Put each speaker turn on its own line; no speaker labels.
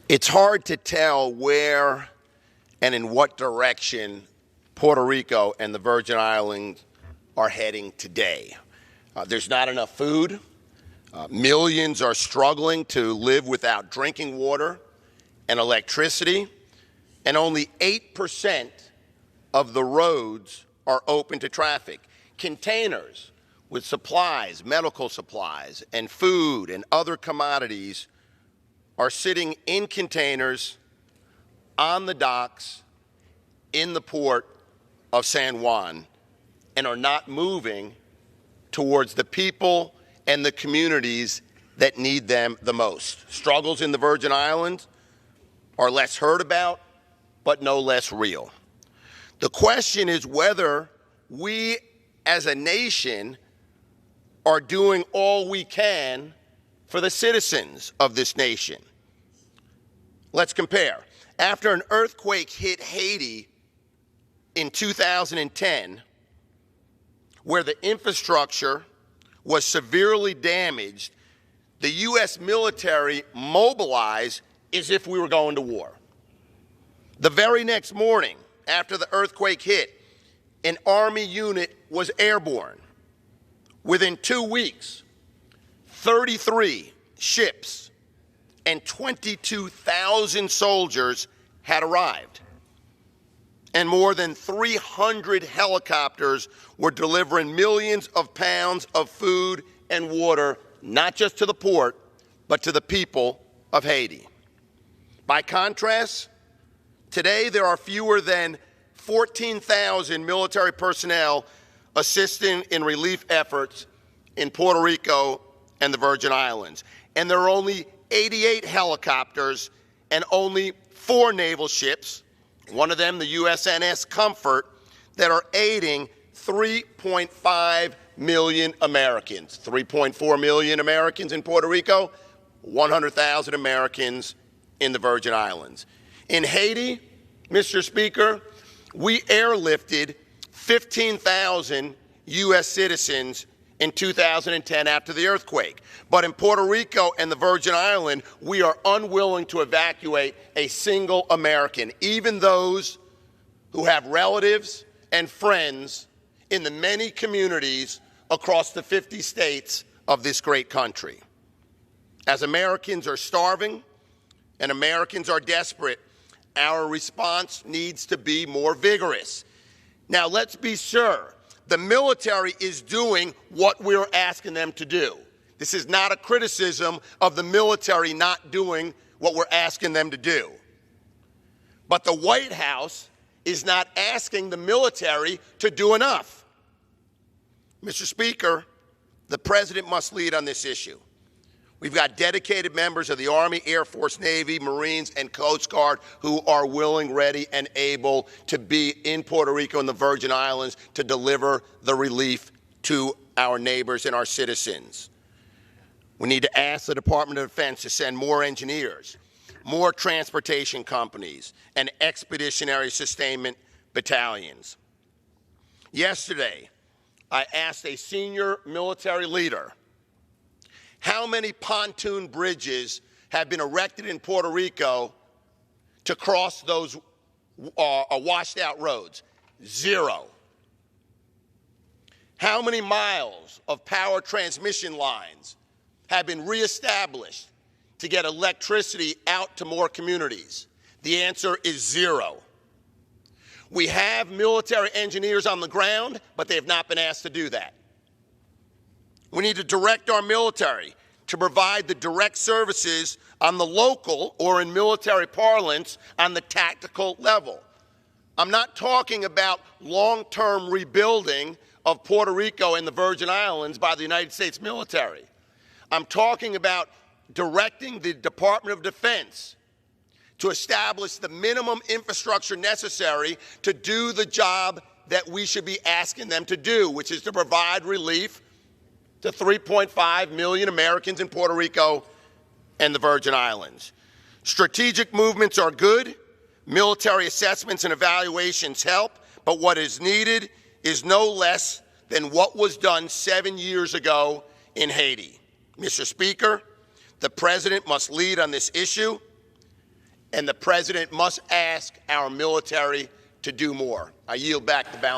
It's hard to tell where and in what direction Puerto Rico and the Virgin Islands are heading today. There's not enough food. Millions are struggling to live without drinking water and electricity, and only 8% of the roads are open to traffic. Containers with supplies, medical supplies, and food and other commodities are sitting in containers on the docks in the port of San Juan and are not moving towards the people and the communities that need them the most. Struggles in the Virgin Islands are less heard about, but no less real. The question is whether we as a nation are doing all we can for the citizens of this nation. Let's compare. After an earthquake hit Haiti in 2010, where the infrastructure was severely damaged, the U.S. military mobilized as if we were going to war. The very next morning, after the earthquake hit, an Army unit was airborne. Within 2 weeks, 33 ships and 22,000 soldiers had arrived. And more than 300 helicopters were delivering millions of pounds of food and water, not just to the port, but to the people of Haiti. By contrast, today there are fewer than 14,000 military personnel assisting in relief efforts in Puerto Rico and the Virgin Islands. And there are only 88 helicopters and only 4 naval ships, one of them the USNS Comfort, that are aiding 3.5 million Americans. 3.4 million Americans in Puerto Rico, 100,000 Americans in the Virgin Islands. In Haiti, Mr. Speaker, we airlifted 15,000 U.S. citizens in 2010 after the earthquake. But in Puerto Rico and the Virgin Islands, we are unwilling to evacuate a single American, even those who have relatives and friends in the many communities across the 50 states of this great country. As Americans are starving and Americans are desperate, our response needs to be more vigorous. Now, let's be sure the military is doing what we're asking them to do. This is not a criticism of the military not doing what we're asking them to do. But the White House is not asking the military to do enough. Mr. Speaker, the President must lead on this issue. We've got dedicated members of the Army, Air Force, Navy, Marines, and Coast Guard who are willing, ready, and able to be in Puerto Rico and the Virgin Islands to deliver the relief to our neighbors and our citizens. We need to ask the Department of Defense to send more engineers, more transportation companies, and expeditionary sustainment battalions. Yesterday, I asked a senior military leader how many pontoon bridges have been erected in Puerto Rico to cross those washed out roads? 0. How many miles of power transmission lines have been reestablished to get electricity out to more communities? The answer is 0. We have military engineers on the ground, but they have not been asked to do that. We need to direct our military to provide the direct services on the local, or in military parlance, on the tactical level. I'm not talking about long-term rebuilding of Puerto Rico and the Virgin Islands by the United States military. I'm talking about directing the Department of Defense to establish the minimum infrastructure necessary to do the job that we should be asking them to do, which is to provide relief to 3.5 million Americans in Puerto Rico and the Virgin Islands. Strategic movements are good. Military assessments and evaluations help. But what is needed is no less than what was done 7 years ago in Haiti. Mr. Speaker, the President must lead on this issue. and the president must ask our military to do more. I yield back the balance.